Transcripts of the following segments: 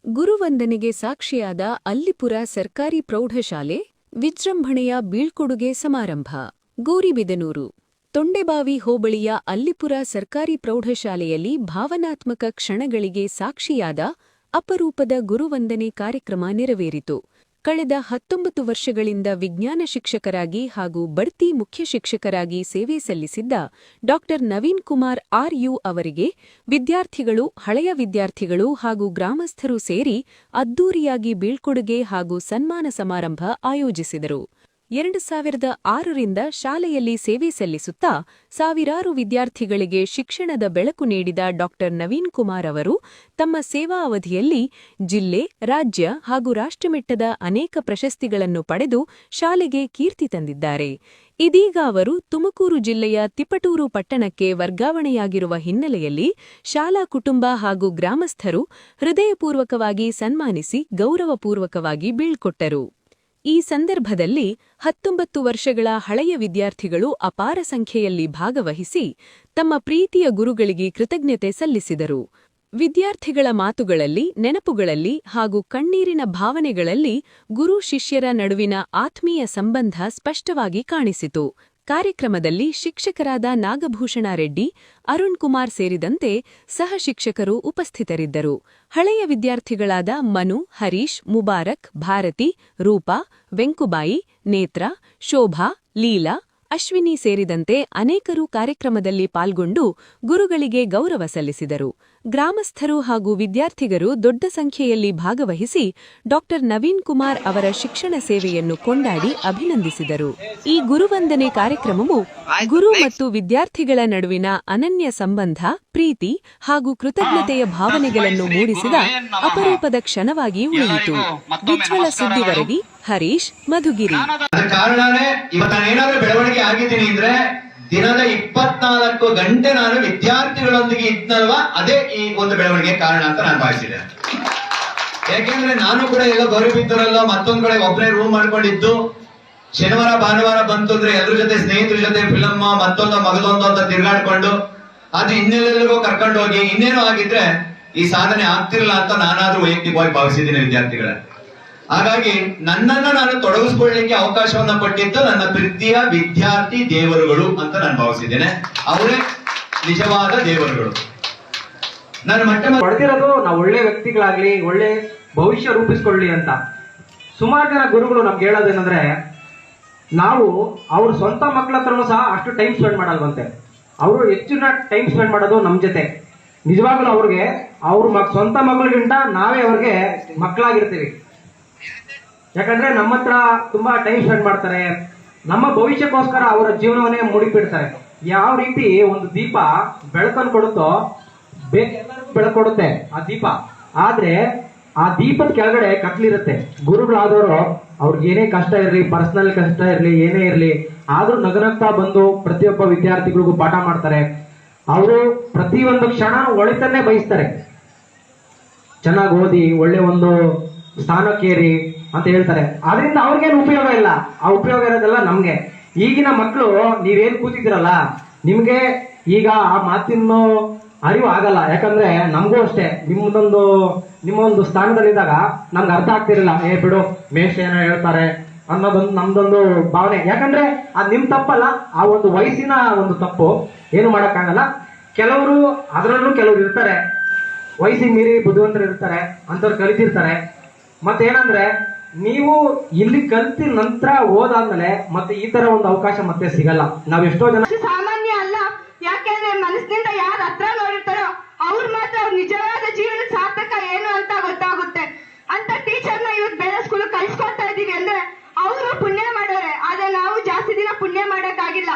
ಗುರುವಂದನೆಗೆ ಸಾಕ್ಷಿಯಾದ ಅಲ್ಲಿಪುರ ಸರ್ಕಾರಿ ಪ್ರೌಢಶಾಲೆ ವಿಜೃಂಭಣೆಯ ಬೀಳ್ಕೊಡುಗೆ ಸಮಾರಂಭ. ಗೌರಿಬಿದನೂರು ತೊಂಡೆಬಾವಿ ಹೋಬಳಿಯ ಅಲ್ಲಿಪುರ ಸರ್ಕಾರಿ ಪ್ರೌಢಶಾಲೆಯಲ್ಲಿ ಭಾವನಾತ್ಮಕ ಕ್ಷಣಗಳಿಗೆ ಸಾಕ್ಷಿಯಾದ ಅಪರೂಪದ ಗುರುವಂದನೆ ಕಾರ್ಯಕ್ರಮ ನೆರವೇರಿತು. ಕಳೆದ 19 ವರ್ಷಗಳಿಂದ ವಿಜ್ಞಾನ ಶಿಕ್ಷಕರಾಗಿ ಹಾಗೂ ಬಡ್ತಿ ಮುಖ್ಯ ಶಿಕ್ಷಕರಾಗಿ ಸೇವೆ ಸಲ್ಲಿಸಿದ್ದ ಡಾ. ನವೀನ್ ಕುಮಾರ್ ಆರ್.ಯು. ಅವರಿಗೆ ವಿದ್ಯಾರ್ಥಿಗಳು, ಹಳೆಯ ವಿದ್ಯಾರ್ಥಿಗಳು ಹಾಗೂ ಗ್ರಾಮಸ್ಥರು ಸೇರಿ ಅದ್ದೂರಿಯಾಗಿ ಬೀಳ್ಕೊಡುಗೆ ಹಾಗೂ ಸನ್ಮಾನ ಸಮಾರಂಭ ಆಯೋಜಿಸಿದರು. 2006ರಿಂದ ಶಾಲೆಯಲ್ಲಿ ಸೇವೆ ಸಲ್ಲಿಸುತ್ತಾ ಸಾವಿರಾರು ವಿದ್ಯಾರ್ಥಿಗಳಿಗೆ ಶಿಕ್ಷಣದ ಬೆಳಕು ನೀಡಿದ ಡಾ. ನವೀನ್ ಕುಮಾರ್ ಅವರು ತಮ್ಮ ಸೇವಾ ಅವಧಿಯಲ್ಲಿ ಜಿಲ್ಲೆ, ರಾಜ್ಯ ಹಾಗೂ ರಾಷ್ಟ್ರಮಟ್ಟದ ಅನೇಕ ಪ್ರಶಸ್ತಿಗಳನ್ನು ಪಡೆದು ಶಾಲೆಗೆ ಕೀರ್ತಿ ತಂದಿದ್ದಾರೆ. ಇದೀಗ ಅವರು ತುಮಕೂರು ಜಿಲ್ಲೆಯ ತಿಪಟೂರು ಪಟ್ಟಣಕ್ಕೆ ವರ್ಗಾವಣೆಯಾಗಿರುವ ಹಿನ್ನೆಲೆಯಲ್ಲಿ ಶಾಲಾ ಕುಟುಂಬ ಹಾಗೂ ಗ್ರಾಮಸ್ಥರು ಹೃದಯಪೂರ್ವಕವಾಗಿ ಸನ್ಮಾನಿಸಿ ಗೌರವಪೂರ್ವಕವಾಗಿ ಬೀಳ್ಕೊಟ್ಟರು. ಈ ಸಂದರ್ಭದಲ್ಲಿ 19 ವರ್ಷಗಳ ಹಳೆಯ ವಿದ್ಯಾರ್ಥಿಗಳು ಅಪಾರ ಸಂಖ್ಯೆಯಲ್ಲಿ ಭಾಗವಹಿಸಿ ತಮ್ಮ ಪ್ರೀತಿಯ ಗುರುಗಳಿಗೆ ಕೃತಜ್ಞತೆ ಸಲ್ಲಿಸಿದರು. ವಿದ್ಯಾರ್ಥಿಗಳ ಮಾತುಗಳಲ್ಲಿ, ನೆನಪುಗಳಲ್ಲಿ ಹಾಗೂ ಕಣ್ಣೀರಿನ ಭಾವನೆಗಳಲ್ಲಿ ಗುರು ಶಿಷ್ಯರ ನಡುವಿನ ಆತ್ಮೀಯ ಸಂಬಂಧ ಸ್ಪಷ್ಟವಾಗಿ ಕಾಣಿಸಿತು. ಕಾರ್ಯಕ್ರಮದಲ್ಲಿ ಶಿಕ್ಷಕರಾದ ನಾಗಭೂಷಣ ರೆಡ್ಡಿ, ಅರುಣ್ ಕುಮಾರ್ ಸೇರಿದಂತೆ ಸಹ ಶಿಕ್ಷಕರು ಉಪಸ್ಥಿತರಿದ್ದರು. ಹಳೆಯ ವಿದ್ಯಾರ್ಥಿಗಳಾದ ಮನು, ಹರೀಶ್, ಮುಬಾರಕ್, ಭಾರತಿ, ರೂಪಾ, ವೆಂಕುಬಾಯಿ, ನೇತ್ರ, ಶೋಭಾ, ಲೀಲಾ, ಅಶ್ವಿನಿ ಸೇರಿದಂತೆ ಅನೇಕರು ಕಾರ್ಯಕ್ರಮದಲ್ಲಿ ಪಾಲ್ಗೊಂಡು ಗುರುಗಳಿಗೆ ಗೌರವ ಸಲ್ಲಿಸಿದರು. ಗ್ರಾಮಸ್ಥರು ಹಾಗೂ ವಿದ್ಯಾರ್ಥಿಗರು ದೊಡ್ಡ ಸಂಖ್ಯೆಯಲ್ಲಿ ಭಾಗವಹಿಸಿ ಡಾ. ನವೀನ್ ಕುಮಾರ್ ಅವರ ಶಿಕ್ಷಣ ಸೇವೆಯನ್ನು ಕೊಂಡಾಡಿ ಅಭಿನಂದಿಸಿದರು. ಈ ಗುರುವಂದನೆ ಕಾರ್ಯಕ್ರಮವು ಗುರು ಮತ್ತು ವಿದ್ಯಾರ್ಥಿಗಳ ನಡುವಿನ ಅನನ್ಯ ಸಂಬಂಧ, ಪ್ರೀತಿ ಹಾಗೂ ಕೃತಜ್ಞತೆಯ ಭಾವನೆಗಳನ್ನು ಮೂಡಿಸಿದ ಅಪರೂಪದ ಕ್ಷಣವಾಗಿ ಉಳಿಯಿತು. ವಿಜ್ವಲ ಸುದ್ದಿವರದಿ ಹರೀಶ್, ಮಧುಗಿರಿ. ಕಾರಣನೇ ಇವತ್ತೇನಾದ್ರೂ ಬೆಳವಣಿಗೆ ಆಗಿದ್ದೀನಿ ಅಂದ್ರೆ ದಿನದ 24 ಗಂಟೆ ನಾನು ವಿದ್ಯಾರ್ಥಿಗಳೊಂದಿಗೆ ಇದ್ನಲ್ವಾ, ಅದೇ ಈ ಒಂದು ಬೆಳವಣಿಗೆ ಕಾರಣ ಅಂತ ನಾನು ಭಾವಿಸಿದೆ. ಯಾಕೆಂದ್ರೆ ನಾನು ಕೂಡ ಎಲ್ಲ ಗೌರವಿದ್ದರಲ್ಲ, ಮತ್ತೊಂದ್ ಕಡೆ ಒಬ್ಬನೇ ರೂಮ್ ಮಾಡ್ಕೊಂಡಿದ್ದು, ಶನಿವಾರ ಭಾನುವಾರ ಬಂತು ಅಂದ್ರೆ ಎಲ್ಲರ ಜೊತೆ, ಸ್ನೇಹಿತರ ಜೊತೆ ಫಿಲಮ್ ಮತ್ತೊಂದು ಮಗದೊಂದು ಅಂತ ತಿರ್ಗಾಡ್ಕೊಂಡು ಅದು ಇನ್ನೆಲ್ಲೆಲ್ಲಿಗೋ ಕರ್ಕೊಂಡು ಹೋಗಿ ಇನ್ನೇನೋ ಆಗಿದ್ರೆ ಈ ಸಾಧನೆ ಆಗ್ತಿರಲ್ಲ ಅಂತ ನಾನಾದ್ರೂ ವೈಯಕ್ತಿಕವಾಗಿ ಭಾವಿಸಿದ್ದೀನಿ ವಿದ್ಯಾರ್ಥಿಗಳ. ಹಾಗಾಗಿ ನನ್ನನ್ನ ನಾನು ತೊಡಗಿಸ್ಕೊಳ್ಳಿಕ್ಕೆ ಅವಕಾಶವನ್ನ ಕೊಟ್ಟಿದ್ದು ನನ್ನ ಪ್ರೀತಿಯ ವಿದ್ಯಾರ್ಥಿ ದೇವರುಗಳು ಅಂತ ನಾನು ಭಾವಿಸಿದ್ದೇನೆ. ಅವರೇ ನಿಜವಾದ ದೇವರುಗಳು. ನಾನು ಪಡೆದಿರೋದು ನಾವು ಒಳ್ಳೆ ವ್ಯಕ್ತಿಗಳಾಗ್ಲಿ, ಒಳ್ಳೆ ಭವಿಷ್ಯ ರೂಪಿಸ್ಕೊಳ್ಳಿ ಅಂತ. ಸುಮಾರು ಜನ ಗುರುಗಳು ನಮ್ಗೆ ಹೇಳೋದೇನಂದ್ರೆ, ನಾವು ಅವ್ರ ಸ್ವಂತ ಮಕ್ಕಳ ಹತ್ರನೂ ಸಹ ಅಷ್ಟು ಟೈಮ್ ಸ್ಪೆಂಡ್ ಮಾಡಲ್ವಂತೆ. ಅವರು ಹೆಚ್ಚಿನ ಟೈಮ್ ಸ್ಪೆಂಡ್ ಮಾಡೋದು ನಮ್ ಜೊತೆ. ನಿಜವಾಗ್ಲೂ ಅವ್ರಿಗೆ ಅವ್ರ ಸ್ವಂತ ಮಕ್ಕಳಿಗಿಂತ ನಾವೇ ಅವ್ರಿಗೆ ಮಕ್ಕಳಾಗಿರ್ತೀವಿ. ಯಾಕಂದ್ರೆ ನಮ್ಮ ಹತ್ರ ತುಂಬಾ ಟೈಮ್ ಸ್ಪೆಂಡ್ ಮಾಡ್ತಾರೆ. ನಮ್ಮ ಭವಿಷ್ಯಕ್ಕೋಸ್ಕರ ಅವರ ಜೀವನವನ್ನೇ ಮುಡಿಪಿಡ್ತಾರೆ. ಯಾವ ರೀತಿ ಒಂದು ದೀಪ ಬೆಳಕನ್ನು ಕೊಡುತ್ತೋ ಬೇರೆಲ್ಲರಿಗೂ ಬೆಳಕು ಕೊಡುತ್ತೆ ಆ ದೀಪ. ಆದ್ರೆ ಆ ದೀಪದ ಕೆಳಗಡೆ ಕತ್ಲಿರುತ್ತೆ. ಗುರುಗಳಾದವರು ಅವ್ರಿಗೆ ಏನೇ ಕಷ್ಟ ಇರ್ಲಿ, ಪರ್ಸನಲ್ ಕಷ್ಟ ಇರ್ಲಿ, ಏನೇ ಇರ್ಲಿ, ಆದ್ರೂ ನಗನಗ್ತಾ ಬಂದು ಪ್ರತಿಯೊಬ್ಬ ವಿದ್ಯಾರ್ಥಿಗಳಿಗೂ ಪಾಠ ಮಾಡ್ತಾರೆ. ಅವರು ಪ್ರತಿಯೊಂದು ಕ್ಷಣ ಒಳಿತನ್ನೇ ಬಯಸ್ತಾರೆ. ಚೆನ್ನಾಗಿ ಓದಿ ಒಳ್ಳೆ ಒಂದು ಸ್ಥಾನಕ್ಕೇರಿ ಅಂತ ಹೇಳ್ತಾರೆ. ಆದ್ರಿಂದ ಅವ್ರಿಗೇನು ಉಪಯೋಗ ಇಲ್ಲ. ಆ ಉಪಯೋಗ ಇರೋದೆಲ್ಲ ನಮ್ಗೆ. ಈಗಿನ ಮಕ್ಕಳು ನೀವೇನ್ ಕೂತಿದ್ದೀರಲ್ಲ, ನಿಮ್ಗೆ ಈಗ ಆ ಮಾತಿನ ಅರಿವು ಆಗಲ್ಲ. ಯಾಕಂದ್ರೆ ನಮಗೂ ಅಷ್ಟೇ ನಿಮ್ಮೊಂದು ಸ್ಥಾನದಲ್ಲಿದ್ದಾಗ ನಮ್ಗೆ ಅರ್ಥ ಆಗ್ತಿರಲಿಲ್ಲ. ಬಿಡು, ಮೇಷ್ ಏನೋ ಹೇಳ್ತಾರೆ ಅನ್ನೋದೊಂದು ನಮ್ದೊಂದು ಭಾವನೆ. ಯಾಕಂದ್ರೆ ಅದ್ ನಿಮ್ ತಪ್ಪಲ್ಲ, ಆ ಒಂದು ವಯಸ್ಸಿನ ಒಂದು ತಪ್ಪು. ಏನು ಮಾಡಕ್ಕಾಗಲ್ಲ. ಕೆಲವರು, ಅದರಲ್ಲೂ ಕೆಲವರು ಇರ್ತಾರೆ ವಯಸ್ಸಿಗೆ ಮೀರಿ ಬುದ್ಧಿವಂತರು ಇರ್ತಾರೆ, ಅಂತವ್ರು ಕಲಿತಿರ್ತಾರೆ. ಮತ್ತೇನಂದ್ರೆ, ನೀವು ಇಲ್ಲಿ ಕಲ್ತಿದ ನಂತರ ಓದಾದ್ಮೇಲೆ ಮತ್ತೆ ಈ ತರ ಒಂದು ಅವಕಾಶ ಮತ್ತೆ ಸಿಗಲ್ಲ. ನಾವ್ ಎಷ್ಟೋ ಜನ ಸಾಮಾನ್ಯ ಅಲ್ಲ. ಯಾಕೆಂದ್ರೆ ಮನಸ್ಸಿನಿಂದ ಯಾರ ಹತ್ರ ನೋಡಿರ್ತಾರೋ ಅವ್ರು ಮಾತ್ರ ಅವ್ರ ನಿಜವಾದ ಜೀವನದ ಸಾರ್ಥಕ ಏನು ಅಂತ ಗೊತ್ತಾಗುತ್ತೆ. ಅಂತ ಟೀಚರ್ನ ಇವತ್ತು ಬೇರೆ ಸ್ಕೂಲ್ ಕಳ್ಸ್ಕೊಡ್ತಾ ಇದೀವಿ ಅಂದ್ರೆ ಅವರು ಪುಣ್ಯ ಮಾಡೋರೆ. ಆದ್ರೆ ನಾವು ಜಾಸ್ತಿ ದಿನ ಪುಣ್ಯ ಮಾಡಕ್ಕಾಗಿಲ್ಲ.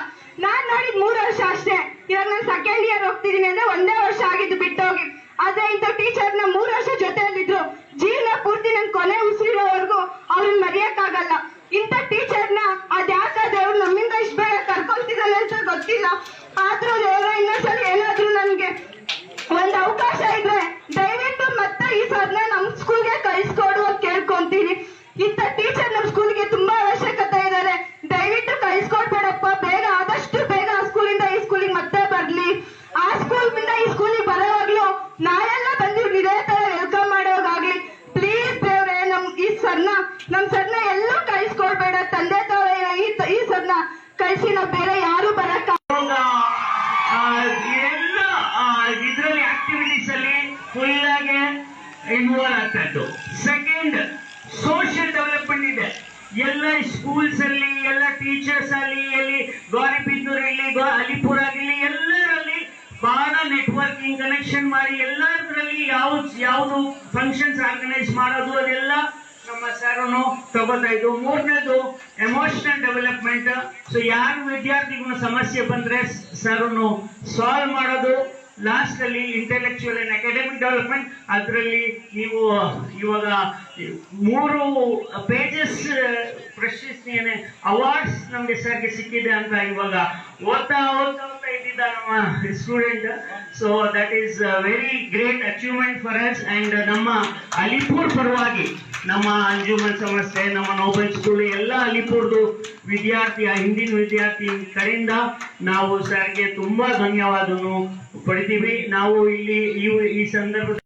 ನಾನ್ ನೋಡಿದ್ 3 ವರ್ಷ ಅಷ್ಟೇ. ಇವಾಗ ನಾನು ಸೆಕೆಂಡ್ ಇಯರ್ ಹೋಗ್ತಿದೀನಿ ಅಂದ್ರೆ 1 ವರ್ಷ ಆಗಿದ್ದು ಬಿಟ್ಟೋಗಿ. ಆದ್ರೆ ಇಂಥ ಟೀಚರ್ನ 3 ವರ್ಷ ಜೊತೆಯಲ್ಲಿದ್ರು ಜೀವನ ಪೂರ್ತಿ ನನ್ ಕೊನೆ ಉಸಿರಿರೋವರೆಗೂ ಅವ್ರನ್ನ ಮರೆಯಕ್ಕಾಗಲ್ಲ. ಇಂಥ ಟೀಚರ್ನ ಅದ್ಯಾಕ ದೇವ್ರು ನಮ್ಮಿಂದ ಇಷ್ಟ ಬೇಗ ಕರ್ಕೊಂತಿದ್ದಾನೆ ಅಂತ ಗೊತ್ತಿಲ್ಲ. ಆದ್ರೂ ದೇವ್ರ ಇನ್ನೊಂದ್ಸಲ ಏನಾದ್ರೂ ನನ್ಗೆ ಒಂದ್ ಅವಕಾಶ ಇದ್ರೆ ದಯವಿಟ್ಟು ಮತ್ತೆ ಮಾಡುವಂತದ್ದು. ಸೆಕೆಂಡ್, ಸೋಷಿಯಲ್ ಡೆವಲಪ್ಮೆಂಟ್ ಇದೆ. ಎಲ್ಲ ಸ್ಕೂಲ್ಸ್ ಅಲ್ಲಿ, ಎಲ್ಲ ಟೀಚರ್ಸ್ ಅಲ್ಲಿ, ಎಲ್ಲಿ ಗೌರಿಬಿದನೂರು ಇರಲಿ, ಅಲಿಪುರ ಆಗಿರ್ಲಿ, ಎಲ್ಲರಲ್ಲಿ ಬಹಳ ನೆಟ್ವರ್ಕಿಂಗ್ ಕನೆಕ್ಷನ್ ಮಾಡಿ ಎಲ್ಲದರಲ್ಲಿ ಯಾವುದು ಫಂಕ್ಷನ್ಸ್ ಆರ್ಗನೈಸ್ ಮಾಡೋದು ಅದೆಲ್ಲ ನಮ್ಮ ಸರನು ತಗೋತಾ ಇದ್ದು. ಮೂರನೇದು ಎಮೋಷನಲ್ ಡೆವಲಪ್ಮೆಂಟ್. ಸೊ ಯಾರು ವಿದ್ಯಾರ್ಥಿಗಳ ಸಮಸ್ಯೆ ಬಂದ್ರೆ ಸರನು ಸಾಲ್ವ್ ಮಾಡೋದು. ಲಾಸ್ಟ್ ಅಲ್ಲಿ ಇಂಟೆಲೆಕ್ಚುಯಲ್ ಅಂಡ್ ಅಕಾಡೆಮಿಕ್ ಡೆವಲಪ್ಮೆಂಟ್. ಅದರಲ್ಲಿ ನೀವು ಇವಾಗ 3 ಪೇಜಸ್ ಪ್ರಶಸ್ತಿಯನ್ನೇ ಅವಾರ್ಡ್ಸ್ ನಮ್ಗೆ ಸರ್ಗೆ ಸಿಕ್ಕಿದೆ ಅಂತ ಇವಾಗ ಓದ್ತಾ ಇದ್ದಿದ್ದ ನಮ್ಮ student. So that is very great achievement for us. And ನಮ್ಮ ಅಲಿಪುರ್ ಪರವಾಗಿ ನಮ್ಮ ಅಂಜುಮನ್ ಸಂಸ್ಥೆ, ನಮ್ಮ ನೋಬೆಲ್ ಸ್ಕೂಲ್, ಎಲ್ಲ ಅಲಿಪುರ್ದು ವಿದ್ಯಾರ್ಥಿ, ಹಿಂದಿನ ವಿದ್ಯಾರ್ಥಿ ಕಡೆಯಿಂದ ನಾವು ಸರ್ಗೆ ತುಂಬಾ ಧನ್ಯವಾದವನ್ನು ಪಡಿತೀವಿ. ನಾವು ಇಲ್ಲಿ ಈ ಸಂದರ್ಭದಲ್ಲಿ